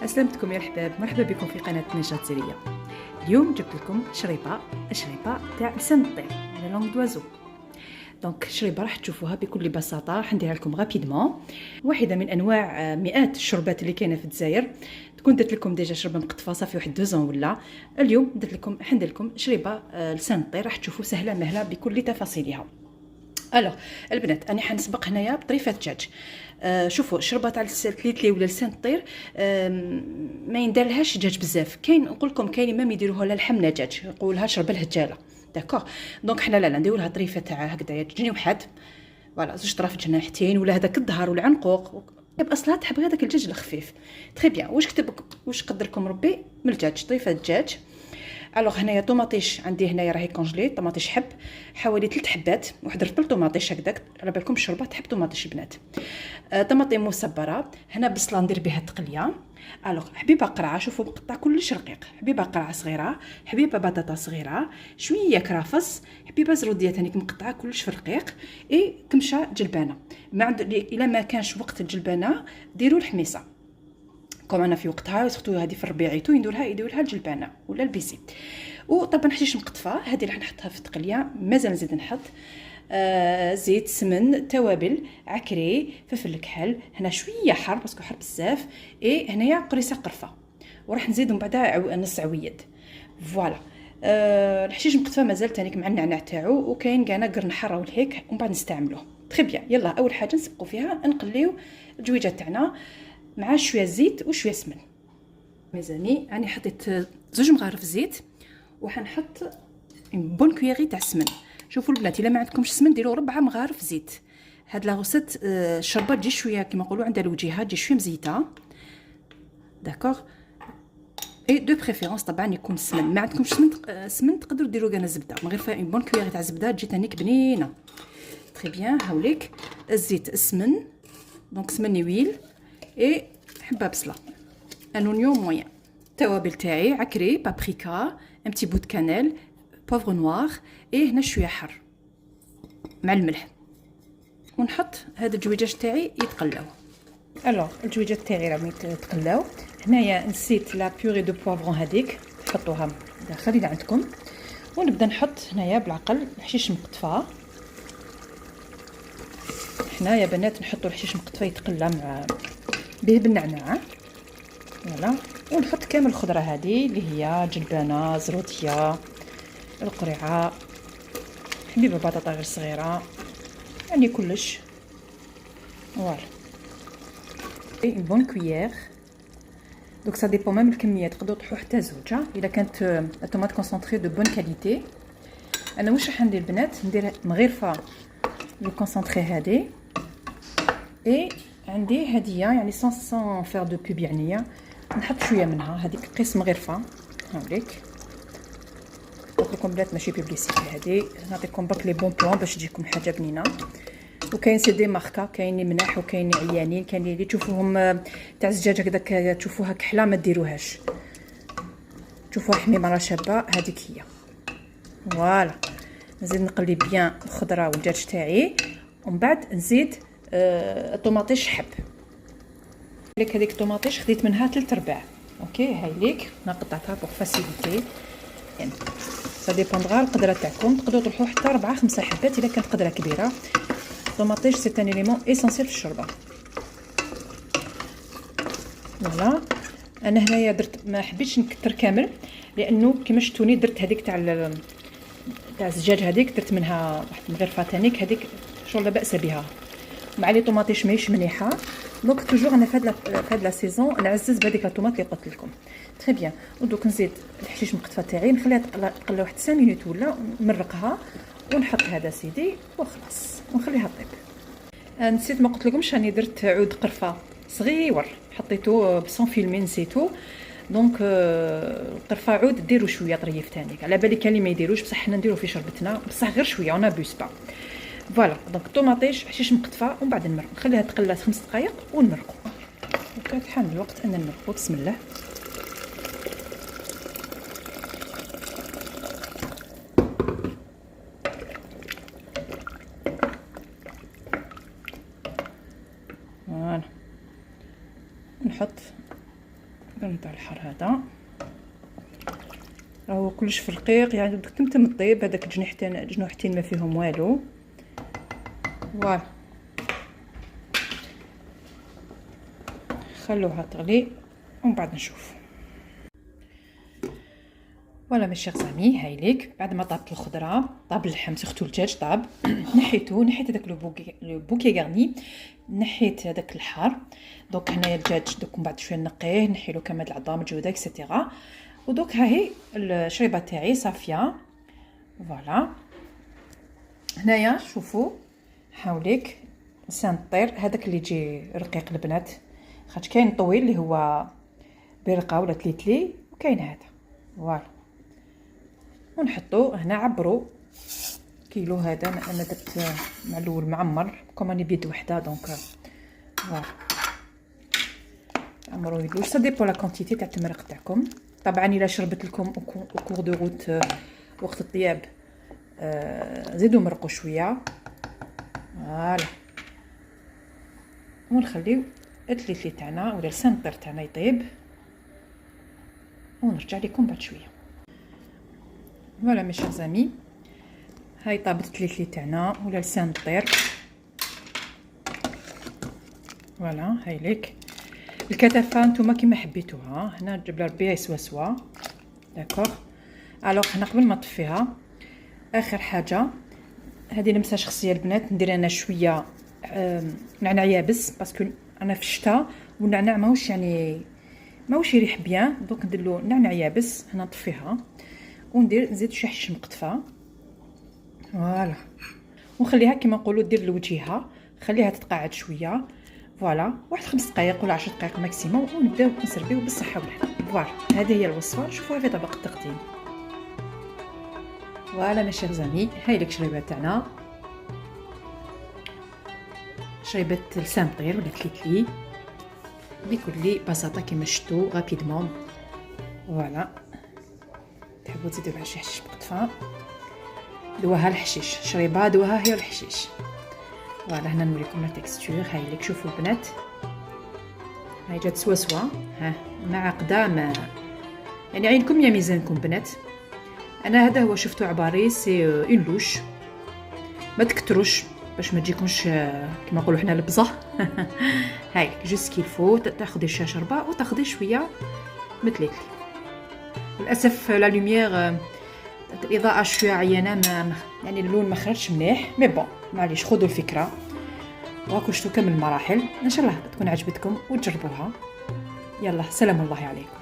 أسلمتكم يا الحباب، مرحبا بكم في قناة نجاة زيرية. اليوم جبت لكم شريبة تاع لسان الطير لا لونغ دوازو. دونك شريبة راح تشوفوها بكل بساطة، راح نديرها لكم غابيدمون. واحدة من أنواع مئات الشربات اللي كاينة في الجزائر. تكون درت لكم ديجا شربة مقطفة صافي واحد 2 زون ولا. اليوم درت لكم حندير لكم شريبة لسان الطير، راح تشوفوا سهلة مهلة بكل تفاصيلها. الوغ البنات انا حنسبق هنايا بطريفه دجاج. شوفوا شربه تاع التليتلي ولا لسان الطير ما يندارلهاش دجاج بزاف. كاين نقول لكم كاين ما يديروها لها لحم دجاج، يقولها شربه الهجاله. داكوغ دونك حنا لا نديروا لها طريفه تاع هكذايا جني وحد، فوالا 2 طراف جناحتين ولا هذاك الظهر والعنقوق. باصلها تحب هذاك الدجاج الخفيف. تري بيان. واش قدركم ربي من الدجاج طريفه دجاج. الوغ هنايا طوماطيش عندي هنايا راهي كونجلي، طوماطيش حب حوالي 3 حبات، واحد رطل طوماطيش هكذاك. على بالكم الشوربه تحب طوماطيش البنات. طماطم مصبره. هنا بصله ندير بها التقليه. الوغ حبيبه قرعه، شوفوا مقطع كلش رقيق، حبيبه قرعه صغيره، حبيبه بطاطا صغيره، شويه كرافس، حبيبه زروديه ثاني مقطعه كلش في الرقيق، اي كمشه جلبانه. ما عند الا ما كانش وقت الجلبانه ديروا الحميصه. كما انا في وقتها سختو هذه في ربيعيتو يديرولها الجلبانه ولا البيسي. وطبعا حشيش مقطفه هذه راح نحطها في التقليه. مازال نزيد نحط زيت، سمن، توابل، عكري، فلفل كحل. هنا شويه حار باسكو حار بزاف. اي هنايا قريصه قرفه، وراح نزيد من بعدها نص عويد. فوالا. الحشيش مقطفه مازال تانيك مع النعناع تاعو، وكاين كاع قرن حاره ولهيك ومن بعد نستعملوه. تري بيان. يلا اول حاجه نسبقوا فيها نقليو الجويجات تاعنا مع شويه زيت وشويه سمن. ميزاني راني حطيت 2 مغارف زيت، وحنحط بون كويغي تاع السمن. شوفوا البنات الا ما عندكمش سمن ديروا 4 مغارف زيت. هاد لا غوسيت الشربه تجي شويه كما نقولوا عندها الوجيهه تجي شويه مزيته. داكوغ. اي دو بريفيرونس طبعا يكون السمن. ما عندكمش سمن تقدروا ديروا كاع زبده، من غير فيها بون كويغي تاع الزبده تجي تانيك بنينه. تري بيان. هاوليك الزيت، السمن، دونك سمن ويل اي حبه بصله، ان اونيون موين، التوابل تاعي عكري، بابريكا، ان بتي بو د كانيل، بوفر نوار، اي هنا شويه حر مع الملح. ونحط هاد الجويجاج تاعي يتقلاو. الوغ الجويجات تاعي راهم يتقلاو. هنايا نسيت لا بيوري دو بوفرون هذيك تحطوها داخل اذا عندكم. ونبدا نحط هنايا بالعقل الحشيش مقطفه. حنا يا بنات نحطوا الحشيش مقطفه يتقلى مع به بالنعناع. فوالا. ونحط كامل الخضره هذه اللي هي جلبانه، زروديه، القريعه، حبيبه بطاطا غير صغيره، يعني كلش. فوالا. اون بون كويير. دوك سا ديبون ميم الكميه، تقدروا تحطوا حتى 2 الا كانت الطوماط كونسونطري دو بون كاليتي. انا واش راح ندير البنات، ندير مغرفه لو كونسونطري هذه. اي عندي هديه يعني سون فير دو بوب، يعني نحط شويه منها هذيك قسم مغرفه. هاوليك قلت لكم بنات ماشي بيبليسيتي هذه، نعطيكم برك لي بون بلون باش تجيكم حاجه بنينه. وكاين سي دي ماركه، كاين ملاح وكاين عيانين، كاين اللي تشوفوهم تاع الزجاج هكذاك تشوفوها كحله ما ديروهاش، تشوفوها حميمه راه شابه، هذيك هي. فوالا. نزيد نقلي بيان الخضره والدجاج تاعي، ومن بعد نزيد الطوماطيش حب. ليك هذيك الطوماطيش خديت منها 3/4. اوكي هاي ليك انا قطعتها بوغ فاسيليتي. يعني سا ديبوندغا القدره تاعكم، تقدروا تروحوا حتى 4 5 حبات الا كانت قدره كبيره. الطوماطيش سي ان اليمون اسونسيال في الشوربه. فوالا. انا هنايا درت ما حبيتش نكثر كامل، لانه كما شفتوني درت هذيك تاع الزجاج هذيك درت منها واحد مغرفه ثانيك، هذيك شغل لا باس بها. مع لي طوماطيش ماهيش مليحه، دونك توجور انا في هاد لا سيزون نعزز بهذيك الطوماط اللي قلت لكم. تري بيان. ودوك نزيد الحشيش مقطفه تاعي، نخليها تقلى واحد 5 مينوت ولا، نمرقها ونحط هذا سيدي وخلاص ونخليها طيب. نسيت ما قلت لكمش راني درت عود قرفه صغير حطيته بصون فيلمي نسيتو. دونك القرفه عود ديروا شويه طريف تانيك، على بالي كان اللي ما يديروش، بصح حنا نديرو في شربتنا بصح غير شويه اون ابوس با. فوالا. دونك طوماطيش حشيش مقطفه ومن بعد نمرق، نخليها تقلى 5 دقائق ونمرقوا. وكان حان الوقت ان نمرقوا. بسم الله. فوالا. نحط نرد على الحر هذا راهو كلش في الرقيق، يعني تم الطيب. هذاك جنوحتين ما فيهم والو. فوالا خلوها تغلي ومن بعد نشوف. فوالا مي شيغ زامي، هاي ليك بعد ما طابت الخضره، طاب اللحم سختو الدجاج طاب. نحيت هذاك لو بوكي غارني، نحيت هذاك الحار. دونك هنايا الدجاج دوك من بعد شويه نقيه، نحيلو كامل العظام الجوده اكسيتيرا. ودوك ها هي الشريبه تاعي صافيه. فوالا هنايا شوفوا حاوليك سنطير هذاك اللي يجي رقيق البنات، خاطر كاين طويل اللي هو برقه ولا تليتلي، وكاين هذا. فوالا ونحطو هنا عبرو كيلو. هذا انا درت مع الاول معمر كوم راني بيد وحده، دونك فوالا عمرو يدوش سا ديبو لا كونتيتي تاع التمرق تاعكم. طبعا الا شربت لكم كور دو روت وقت الطياب زيدوا مرقوا شويه. فوالا ونخليو التليتلي تاعنا ولا السنطر تاعنا يطيب، ونرجع لكم بعد شويه. فوالا مي شيغ زامي، هاي طابت التليتلي تاعنا ولا السنطر. فوالا هاي ليك الكتافه نتوما كيما حبيتوها. هنا جبنا ربيع سوا داكوغ. الوغ هنا قبل ما نطفيها اخر حاجه، هذه لمسه شخصيه البنات، ندير انا شويه نعناع يابس باسكو انا في الشتاء والنعناع ماهوش يعني ماهوش يريح بيان، دونك ندير له نعناع يابس. هنا نطفيها وندير نزيد شويه حشيش مقطفه. فوالا ونخليها كيما نقولوا دير لوجهها، خليها تتقاعد شويه. فوالا واحد 5 دقائق ولا 10 دقائق ماكسيموم، ونبداو نسربيو بالصحه والهنا. فوالا هذه هي الوصفه، شوفوها في طبق التقديم. فوالا مي شيغ زامي، هاي لك شريبه تاعنا، شريبه السامطير ولا تليتلي بكل بساطه كيما شفتوا غابيدمون. فوالا تحبوا تزيدوا لها شي حشيش مقطفه، دواها الحشيش، شريبه دواها هي الحشيش. فوالا هنا نوريكم لا تكستور. هاي لك شوفوا البنات، هاي جات سوا ها مع قدام، يعني عينكم يا ميزانكم بنات. انا هذا هو شفتوا عباري سي اون لوش، ما تكتروش باش ما تجيكمش كما نقولوا حنا البزه. هاي جوست كيلفو تاخذي الشاشربه وتاخذي شويه متليتلي. للاسف لا لوميير الاضاءه شويه عيانه، ما يعني اللون ما خرجش مليح، مي بون معليش خذوا الفكره. وهاكو شفتوا كامل المراحل. ان شاء الله تكون عجبتكم وتجربوها. يلا سلام الله عليكم.